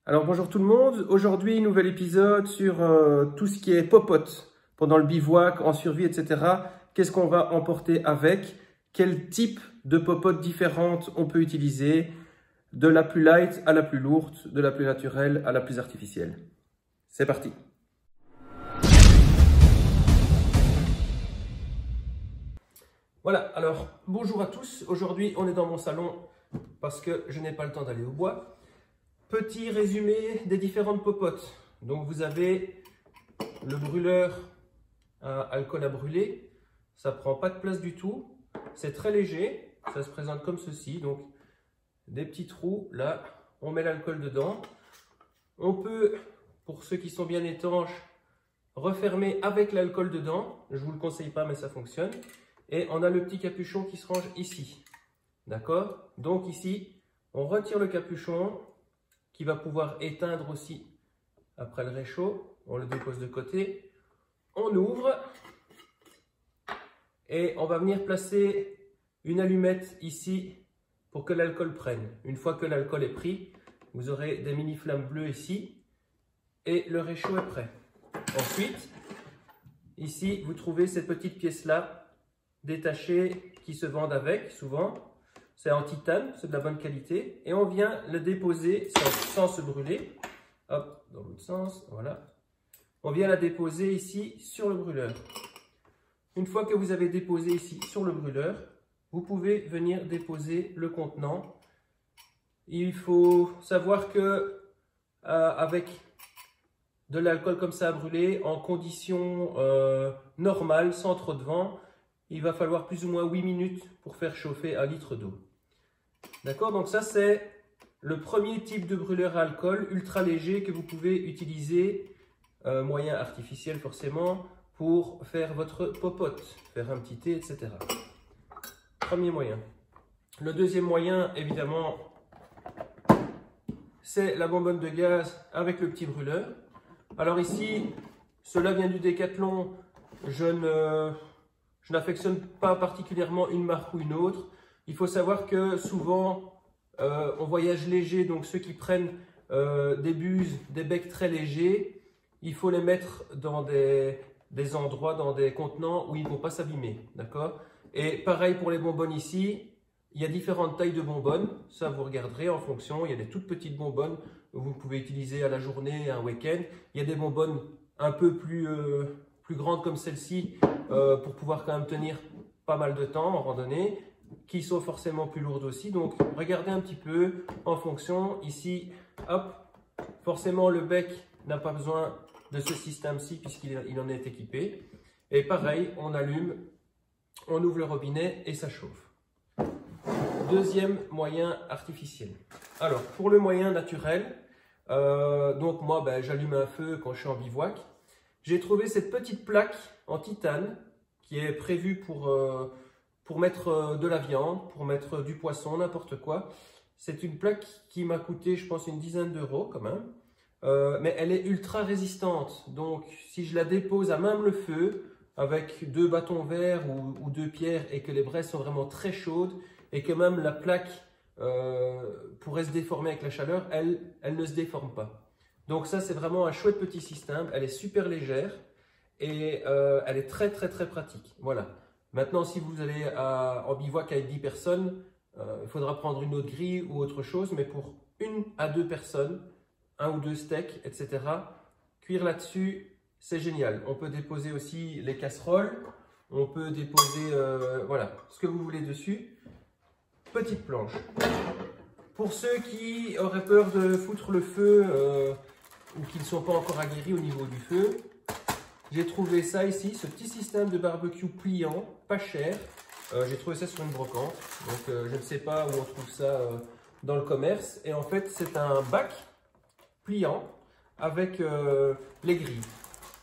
Alors bonjour tout le monde, aujourd'hui nouvel épisode sur tout ce qui est popote pendant le bivouac, en survie, etc. Qu'est-ce qu'on va emporter avec? Quel type de popote différentes on peut utiliser? De la plus light à la plus lourde, de la plus naturelle à la plus artificielle. C'est parti! Voilà, alors bonjour à tous, aujourd'hui on est dans mon salon parce que je n'ai pas le temps d'aller au bois. Petit résumé des différentes popotes. Donc vous avez le brûleur à alcool à brûler, ça prend pas de place du tout, c'est très léger, ça se présente comme ceci, donc des petits trous, là on met l'alcool dedans. On peut, pour ceux qui sont bien étanches, refermer avec l'alcool dedans, je vous le conseille pas mais ça fonctionne. Et on a le petit capuchon qui se range ici, d'accord? Donc ici, on retire le capuchon, qui va pouvoir éteindre aussi après le réchaud. On le dépose de côté. On ouvre et on va venir placer une allumette ici pour que l'alcool prenne. Une fois que l'alcool est pris, vous aurez des mini flammes bleues ici et le réchaud est prêt. Ensuite, ici, vous trouvez ces petites pièces-là détachées qui se vendent avec souvent. C'est en titane, c'est de la bonne qualité. Et on vient le déposer sans se brûler. Hop, dans l'autre sens, voilà. On vient la déposer ici sur le brûleur. Une fois que vous avez déposé ici sur le brûleur, vous pouvez venir déposer le contenant. Il faut savoir que avec de l'alcool comme ça à brûler, en conditions normales, sans trop de vent, il va falloir plus ou moins 8 minutes pour faire chauffer 1 litre d'eau. D'accord, donc ça c'est le premier type de brûleur à alcool ultra léger que vous pouvez utiliser, moyen artificiel forcément, pour faire votre popote, faire un petit thé, etc. Premier moyen. Le deuxième moyen, évidemment, c'est la bonbonne de gaz avec le petit brûleur. Alors ici, cela vient du Décathlon, je n'affectionne pas particulièrement une marque ou une autre. Il faut savoir que souvent, on voyage léger, donc ceux qui prennent des buses, des becs très légers, il faut les mettre dans des endroits, dans des contenants où ils ne vont pas s'abîmer, d'accord? Et pareil pour les bonbonnes ici, il y a différentes tailles de bonbonnes, ça vous regarderez en fonction, il y a des toutes petites bonbonnes que vous pouvez utiliser à la journée, un week-end. Il y a des bonbonnes un peu plus grandes comme celle-ci pour pouvoir quand même tenir pas mal de temps en randonnée, qui sont forcément plus lourdes aussi. Donc regardez un petit peu en fonction. Ici, hop, forcément le bec n'a pas besoin de ce système-ci puisqu'il en est équipé. Et pareil, on allume, on ouvre le robinet et ça chauffe. Deuxième moyen artificiel. Alors pour le moyen naturel, donc moi j'allume un feu quand je suis en bivouac. J'ai trouvé cette petite plaque en titane qui est prévue pour mettre de la viande, pour mettre du poisson, n'importe quoi. C'est une plaque qui m'a coûté, je pense, une dizaine d'euros quand même. Mais elle est ultra résistante. Donc, si je la dépose à même le feu, avec 2 bâtons verts ou 2 pierres, et que les braises sont vraiment très chaudes, et que même la plaque pourrait se déformer avec la chaleur, elle ne se déforme pas. Donc ça, c'est vraiment un chouette petit système. Elle est super légère et elle est très pratique. Voilà. Maintenant, si vous allez en bivouac avec 10 personnes, il faudra prendre une autre grille ou autre chose, mais pour 1 à 2 personnes, 1 ou 2 steaks, etc., cuire là-dessus, c'est génial. On peut déposer aussi les casseroles, on peut déposer voilà, ce que vous voulez dessus. Petite planche. Pour ceux qui auraient peur de foutre le feu ou qui ne sont pas encore aguerris au niveau du feu, j'ai trouvé ça ici, ce petit système de barbecue pliant, pas cher. J'ai trouvé ça sur une brocante, donc je ne sais pas où on trouve ça dans le commerce. Et en fait, c'est un bac pliant avec les grilles.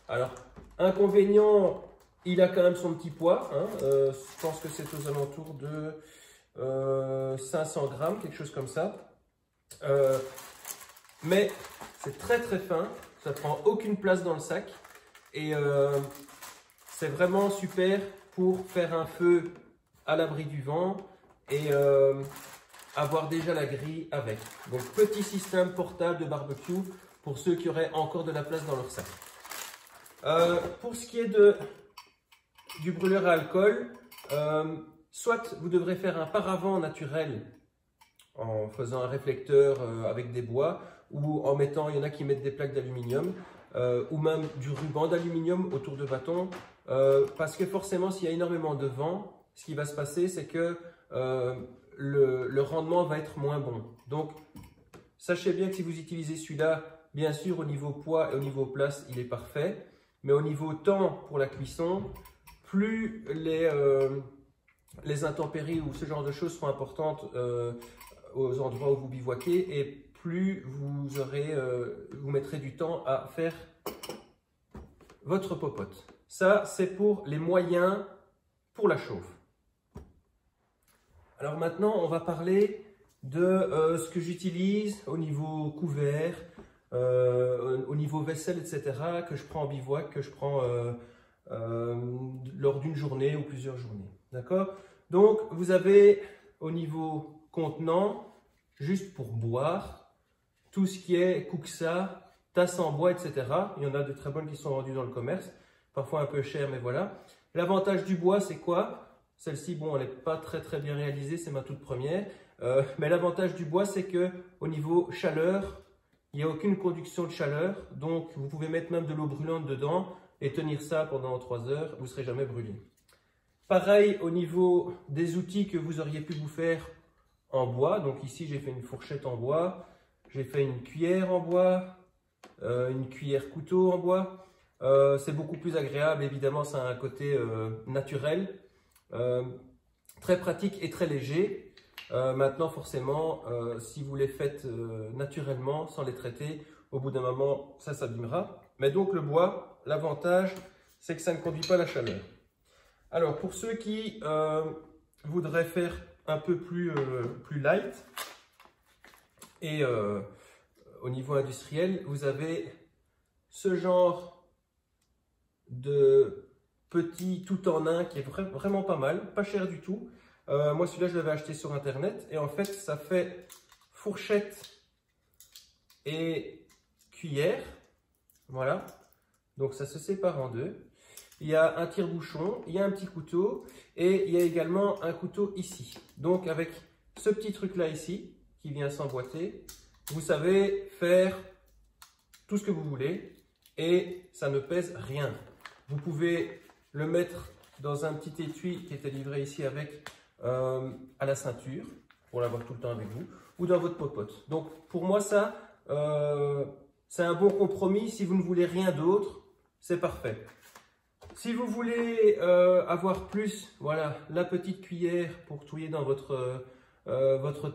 Alors, inconvénient, il a quand même son petit poids. Hein, je pense que c'est aux alentours de 500 grammes, quelque chose comme ça. Mais c'est très fin, ça prend aucune place dans le sac. Et c'est vraiment super pour faire un feu à l'abri du vent. Et avoir déjà la grille avec. Donc petit système portable de barbecue pour ceux qui auraient encore de la place dans leur sac. Pour ce qui est du brûleur à alcool, soit vous devrez faire un paravent naturel en faisant un réflecteur avec des bois, ou en mettant, il y en a qui mettent des plaques d'aluminium, ou même du ruban d'aluminium autour de bâtons, parce que forcément s'il y a énormément de vent, ce qui va se passer c'est que le rendement va être moins bon. Donc sachez bien que si vous utilisez celui-là, bien sûr au niveau poids et au niveau place il est parfait, mais au niveau temps pour la cuisson, plus les intempéries ou ce genre de choses sont importantes aux endroits où vous bivouaquez, et plus vous mettrez du temps à faire votre popote. Ça, c'est pour les moyens pour la chauffe. Alors maintenant, on va parler de ce que j'utilise au niveau couvert, au niveau vaisselle, etc., que je prends en bivouac, que je prends lors d'une journée ou plusieurs journées. D'accord? Donc, vous avez au niveau contenant, juste pour boire, tout ce qui est kuksa, tasse en bois, etc. Il y en a de très bonnes qui sont vendues dans le commerce, parfois un peu chères, mais voilà. L'avantage du bois, c'est quoi? Celle-ci, bon, elle n'est pas très bien réalisée, c'est ma toute première. Mais l'avantage du bois, c'est que au niveau chaleur, il n'y a aucune conduction de chaleur. Donc, vous pouvez mettre même de l'eau brûlante dedans et tenir ça pendant 3 heures, vous ne serez jamais brûlé. Pareil au niveau des outils que vous auriez pu vous faire en bois. Donc ici, j'ai fait une fourchette en bois, j'ai fait une cuillère en bois, une cuillère couteau en bois. C'est beaucoup plus agréable, évidemment, ça a un côté naturel. Très pratique et très léger. Maintenant forcément si vous les faites naturellement sans les traiter, au bout d'un moment ça s'abîmera. Mais donc le bois, l'avantage c'est que ça ne conduit pas la chaleur. Alors pour ceux qui voudraient faire un peu plus light et au niveau industriel, vous avez ce genre de petit tout en un qui est vraiment pas mal, pas cher du tout. Moi celui-là je l'avais acheté sur internet et en fait ça fait fourchette et cuillère, voilà, donc ça se sépare en deux. Il y a un tire-bouchon, il y a un petit couteau et il y a également un couteau ici. Donc avec ce petit truc là ici qui vient s'emboîter, vous savez faire tout ce que vous voulez et ça ne pèse rien. Vous pouvez le mettre dans un petit étui qui était livré ici avec à la ceinture pour l'avoir tout le temps avec vous, ou dans votre popote. Donc pour moi ça c'est un bon compromis. Si vous ne voulez rien d'autre, c'est parfait. Si vous voulez avoir plus, voilà, la petite cuillère pour touiller dans votre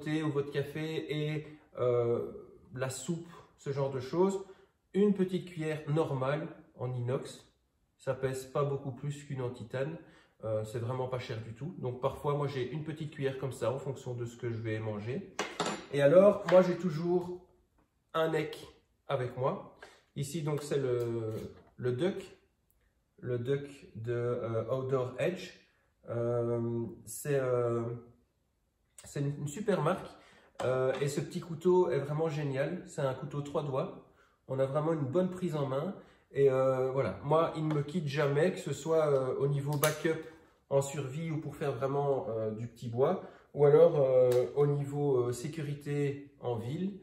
thé ou votre café et la soupe, ce genre de choses, une petite cuillère normale en inox. Ça pèse pas beaucoup plus qu'une en titane, c'est vraiment pas cher du tout. Donc parfois moi j'ai une petite cuillère comme ça en fonction de ce que je vais manger. Et alors moi j'ai toujours un neck avec moi. Ici donc c'est le Duck de Outdoor Edge. C'est une super marque et ce petit couteau est vraiment génial. C'est un couteau 3 doigts. On a vraiment une bonne prise en main. Et voilà, moi, il ne me quitte jamais, que ce soit au niveau backup en survie ou pour faire vraiment du petit bois, ou alors au niveau sécurité en ville,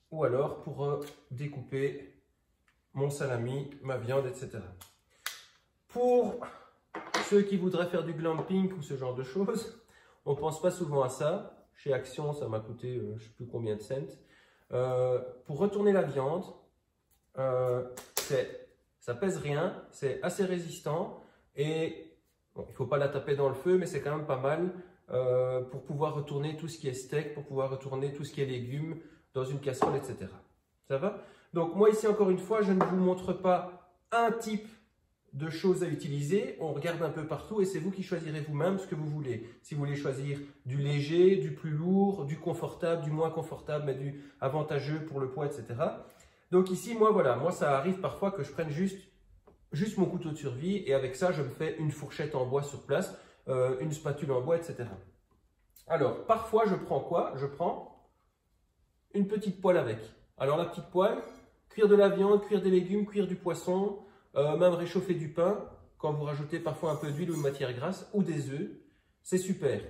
ou alors pour découper mon salami, ma viande, etc. Pour ceux qui voudraient faire du glamping ou ce genre de choses, on ne pense pas souvent à ça. Chez Action, ça m'a coûté je ne sais plus combien de cents. Pour retourner la viande, ça pèse rien, c'est assez résistant et bon, il ne faut pas la taper dans le feu, mais c'est quand même pas mal pour pouvoir retourner tout ce qui est steak, pour pouvoir retourner tout ce qui est légumes dans une casserole, etc. Ça va? Donc moi ici encore une fois, je ne vous montre pas un type de choses à utiliser, on regarde un peu partout et c'est vous qui choisirez vous-même ce que vous voulez. Si vous voulez choisir du léger, du plus lourd, du confortable, du moins confortable, mais du avantageux pour le poids, etc. Donc ici, moi, voilà, moi ça arrive parfois que je prenne juste mon couteau de survie et avec ça, je me fais une fourchette en bois sur place, une spatule en bois, etc. Alors, parfois, je prends quoi? Je prends une petite poêle avec. Alors, la petite poêle, cuire de la viande, cuire des légumes, cuire du poisson, même réchauffer du pain, quand vous rajoutez parfois un peu d'huile ou de matière grasse, ou des œufs, c'est super.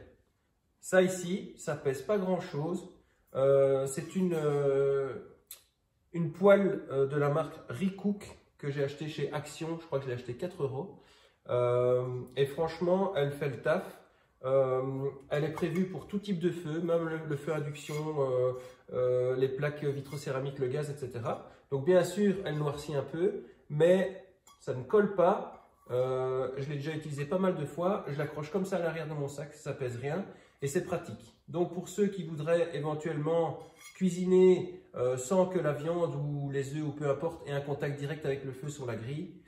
Ça ici, ça pèse pas grand-chose. C'est une poêle de la marque Recook que j'ai acheté chez Action. Je crois que je l'ai acheté 4 €. Et franchement, elle fait le taf. Elle est prévue pour tout type de feu, même le feu induction, les plaques vitrocéramiques, le gaz, etc. Donc bien sûr, elle noircit un peu, mais ça ne colle pas. Je l'ai déjà utilisé pas mal de fois. Je l'accroche comme ça à l'arrière de mon sac, ça pèse rien et c'est pratique. Donc pour ceux qui voudraient éventuellement cuisiner sans que la viande ou les œufs ou peu importe aient un contact direct avec le feu sur la grille,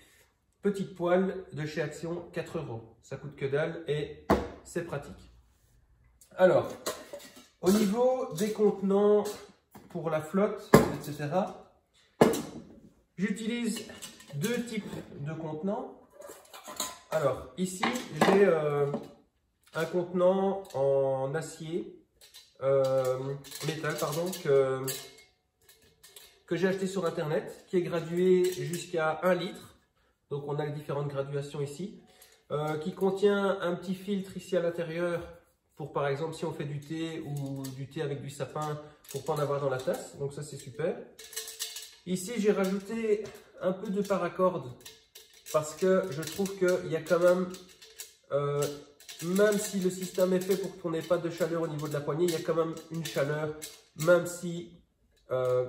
petite poêle de chez Action, 4 €. Ça coûte que dalle et c'est pratique. Alors, au niveau des contenants pour la flotte, etc., j'utilise deux types de contenants. Alors, ici, j'ai un contenant en acier, métal, pardon, que j'ai acheté sur Internet, qui est gradué jusqu'à 1 litre. Donc, on a les différentes graduations ici. Qui contient un petit filtre ici à l'intérieur pour, par exemple, si on fait du thé ou du thé avec du sapin, pour ne pas en avoir dans la tasse. Donc ça, c'est super. Ici, j'ai rajouté un peu de paracorde parce que je trouve qu'il y a quand même si le système est fait pour qu'on n'ait pas de chaleur au niveau de la poignée, il y a quand même une chaleur, même si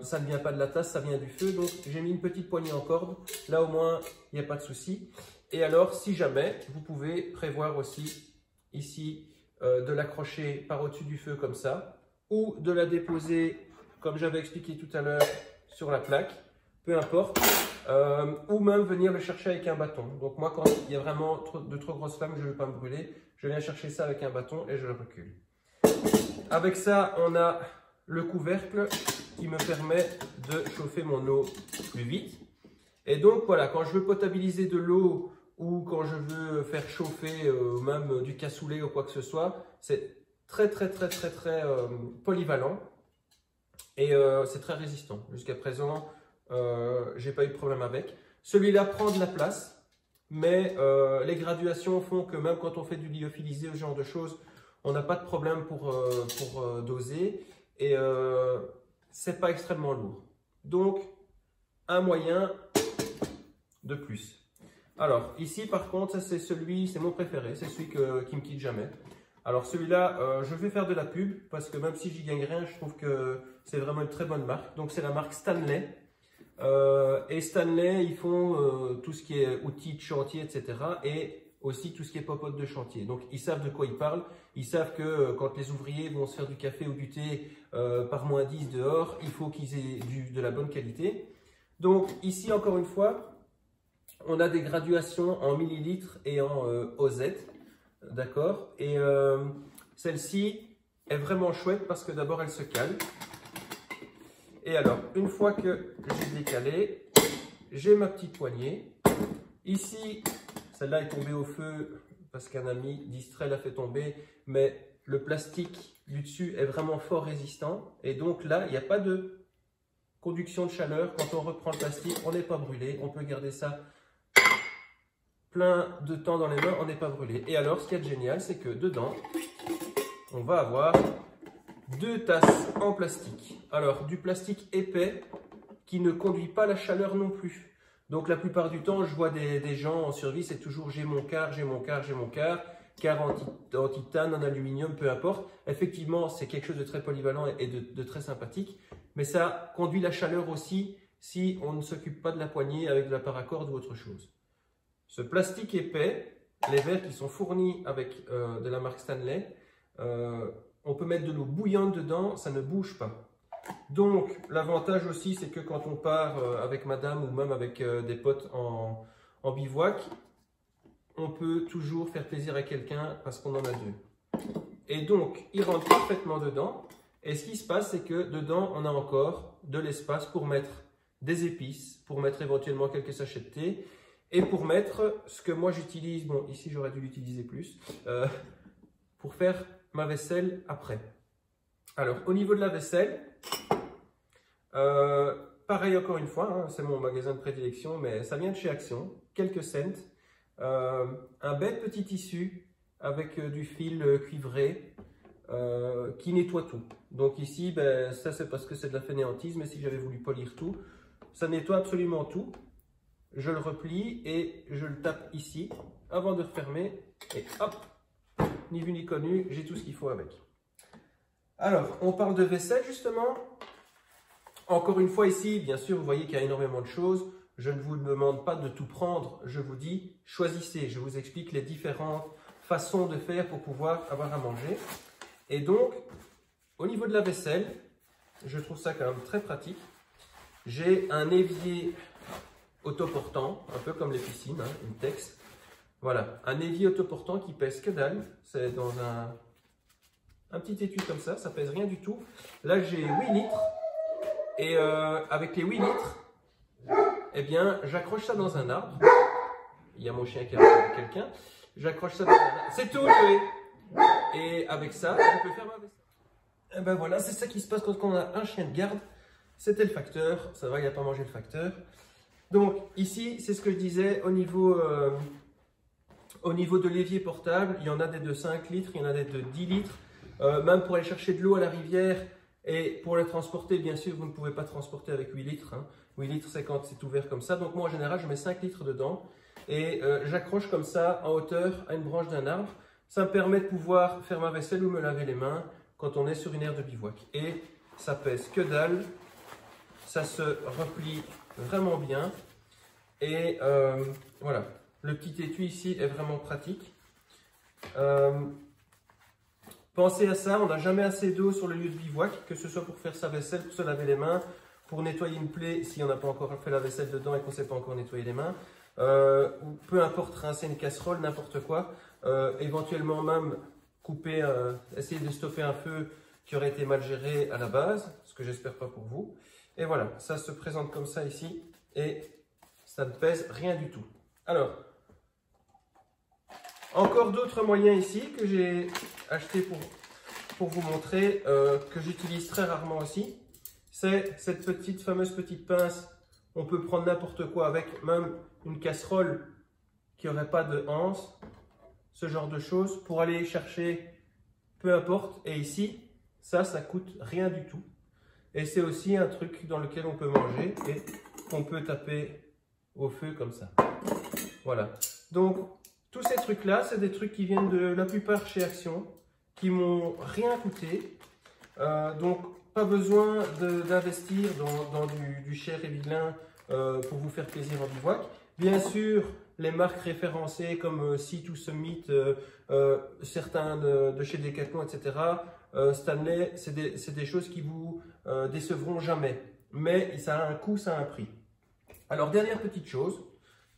ça ne vient pas de la tasse, ça vient du feu. Donc, j'ai mis une petite poignée en corde. Là, au moins, il n'y a pas de souci. Et alors, si jamais, vous pouvez prévoir aussi ici de l'accrocher par au-dessus du feu comme ça, ou de la déposer, comme j'avais expliqué tout à l'heure, sur la plaque, peu importe, ou même venir le chercher avec un bâton. Donc moi, quand il y a vraiment de trop grosses flammes, je ne veux pas me brûler, je viens chercher ça avec un bâton et je le recule. Avec ça, on a le couvercle qui me permet de chauffer mon eau plus vite. Et donc voilà, quand je veux potabiliser de l'eau ou quand je veux faire chauffer même du cassoulet ou quoi que ce soit, c'est très polyvalent et c'est très résistant. Jusqu'à présent, j'ai pas eu de problème avec. Celui-là prend de la place, mais les graduations font que même quand on fait du lyophilisé ou ce genre de choses, on n'a pas de problème pour doser et c'est pas extrêmement lourd. Donc, un moyen de plus. Alors, ici, par contre, c'est mon préféré, c'est celui qui me quitte jamais. Alors, celui-là, je vais faire de la pub, parce que même si j'y gagne rien, je trouve que c'est vraiment une très bonne marque. Donc, c'est la marque Stanley. Et Stanley, ils font tout ce qui est outils de chantier, etc. Et aussi tout ce qui est popote de chantier. Donc, ils savent de quoi ils parlent. Ils savent que quand les ouvriers vont se faire du café ou du thé par -10 dehors, il faut qu'ils aient de la bonne qualité. Donc, ici, encore une fois, on a des graduations en millilitres et en OZ, d'accord? Et celle-ci est vraiment chouette parce que d'abord, elle se cale. Et alors, une fois que j'ai décalé, j'ai ma petite poignée. Ici, celle-là est tombée au feu parce qu'un ami distrait l'a fait tomber, mais le plastique du dessus est vraiment fort résistant. Et donc là, il n'y a pas de conduction de chaleur. Quand on reprend le plastique, on n'est pas brûlé. On peut garder ça plein de temps dans les mains, on n'est pas brûlé. Et alors, ce qui est génial, c'est que dedans, on va avoir 2 tasses en plastique. Alors, du plastique épais qui ne conduit pas la chaleur non plus. Donc, la plupart du temps, je vois des gens en survie, c'est toujours j'ai mon quart, quart en titane, en aluminium, peu importe. Effectivement, c'est quelque chose de très polyvalent et de très sympathique, mais ça conduit la chaleur aussi si on ne s'occupe pas de la poignée avec de la paracorde ou autre chose. Ce plastique épais, les verres qui sont fournis avec de la marque Stanley, on peut mettre de l'eau bouillante dedans, ça ne bouge pas. Donc, l'avantage aussi, c'est que quand on part avec madame ou même avec des potes en bivouac, on peut toujours faire plaisir à quelqu'un parce qu'on en a 2. Et donc, il rentre parfaitement dedans. Et ce qui se passe, c'est que dedans, on a encore de l'espace pour mettre des épices, pour mettre éventuellement quelques sachets de thé. Et pour mettre ce que moi j'utilise, bon ici j'aurais dû l'utiliser plus, pour faire ma vaisselle après. Alors, au niveau de la vaisselle, pareil encore une fois, hein, c'est mon magasin de prédilection, mais ça vient de chez Action, quelques cents, un bel petit tissu avec du fil cuivré qui nettoie tout. Donc ici, ben, ça c'est parce que c'est de la fainéantise, mais si j'avais voulu polir tout, ça nettoie absolument tout. Je le replie et je le tape ici avant de refermer et hop, ni vu ni connu, j'ai tout ce qu'il faut avec. Alors, on parle de vaisselle justement. Encore une fois ici, bien sûr, vous voyez qu'il y a énormément de choses. Je ne vous demande pas de tout prendre, je vous dis choisissez. Je vous explique les différentes façons de faire pour pouvoir avoir à manger. Et donc, au niveau de la vaisselle, je trouve ça quand même très pratique. J'ai un évier autoportant, un peu comme les piscines, hein, une Tex. Voilà, un évier autoportant qui pèse que dalle. C'est dans un petit étui comme ça pèse rien du tout. Là, j'ai 8 litres. Et avec les 8 litres, eh bien, j'accroche ça dans un arbre. Il y a mon chien qui a quelqu'un. J'accroche ça dans un arbre. C'est tout, Chloé. Et avec ça, je peux faire ma vaisselle. Et ben voilà, c'est ça qui se passe quand on a un chien de garde. C'était le facteur. Ça va, il n'a pas mangé le facteur. Donc, ici, c'est ce que je disais au niveau de l'évier portable. Il y en a des de 5 litres, il y en a des de 10 litres. Même pour aller chercher de l'eau à la rivière et pour les transporter, bien sûr, vous ne pouvez pas transporter avec 8 litres. Hein. 8 litres, c'est quand c'est ouvert comme ça. Donc moi, en général, je mets 5 litres dedans et j'accroche comme ça en hauteur à une branche d'un arbre. Ça me permet de pouvoir faire ma vaisselle ou me laver les mains quand on est sur une aire de bivouac. Et ça pèse que dalle. Ça se replie vraiment bien. Et voilà, le petit étui ici est vraiment pratique. Pensez à ça, on n'a jamais assez d'eau sur le lieu de bivouac, que ce soit pour faire sa vaisselle, pour se laver les mains, pour nettoyer une plaie si on n'a pas encore fait la vaisselle dedans et qu'on ne sait pas encore nettoyer les mains, ou peu importe, rincer une casserole, n'importe quoi, éventuellement même couper, essayer de stopper un feu qui aurait été mal géré à la base, ce que j'espère pas pour vous. Et voilà, ça se présente comme ça ici et ça ne pèse rien du tout. Alors, encore d'autres moyens ici que j'ai acheté pour vous montrer, que j'utilise très rarement aussi. C'est cette fameuse petite pince. On peut prendre n'importe quoi avec, même une casserole qui n'aurait pas de anse, ce genre de choses, pour aller chercher peu importe. Et ici, ça coûte rien du tout. Et c'est aussi un truc dans lequel on peut manger et qu'on peut taper au feu comme ça. Voilà. Donc, tous ces trucs-là, c'est des trucs qui viennent de la plupart chez Action, qui m'ont rien coûté. Donc, pas besoin d'investir dans du cher et vilain pour vous faire plaisir en bivouac. Bien sûr, les marques référencées comme Sea to Summit, certains de chez Decathlon, etc., Stanley, c'est des choses qui vous décevront jamais. Mais ça a un coût, ça a un prix. Alors, dernière petite chose,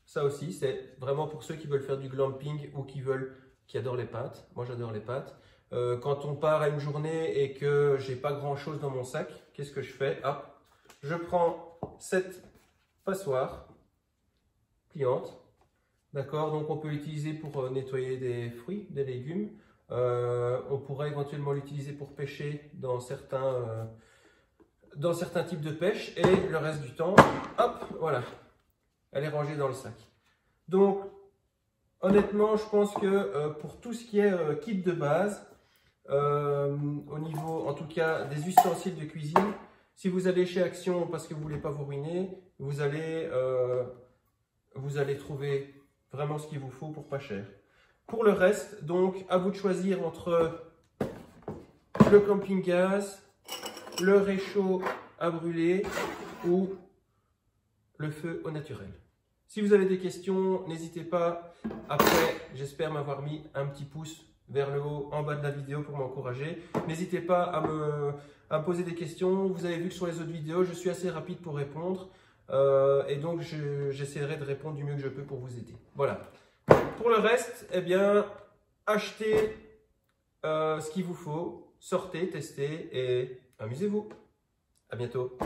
ça aussi, c'est vraiment pour ceux qui veulent faire du glamping ou qui adorent les pâtes. Moi, j'adore les pâtes. Quand on part à une journée et que j'ai pas grand chose dans mon sac, qu'est-ce que je fais? Ah, je prends cette passoire pliante. D'accord? Donc, on peut l'utiliser pour nettoyer des fruits, des légumes. On pourrait éventuellement l'utiliser pour pêcher dans certains types de pêche. Et le reste du temps, hop, voilà. Elle est rangée dans le sac. Donc, honnêtement, je pense que pour tout ce qui est kit de base, au niveau, en tout cas, des ustensiles de cuisine, si vous allez chez Action parce que vous ne voulez pas vous ruiner, vous allez trouver vraiment ce qu'il vous faut pour pas cher. Pour le reste, donc, à vous de choisir entre le camping gaz, le réchaud à brûler ou le feu au naturel. Si vous avez des questions, n'hésitez pas. Après, j'espère m'avoir mis un petit pouce vers le haut en bas de la vidéo pour m'encourager. N'hésitez pas à me poser des questions. Vous avez vu que sur les autres vidéos, je suis assez rapide pour répondre. Et donc, j'essaierai de répondre du mieux que je peux pour vous aider. Voilà. Pour le reste, eh bien, achetez ce qu'il vous faut. Sortez, testez et amusez-vous. À bientôt.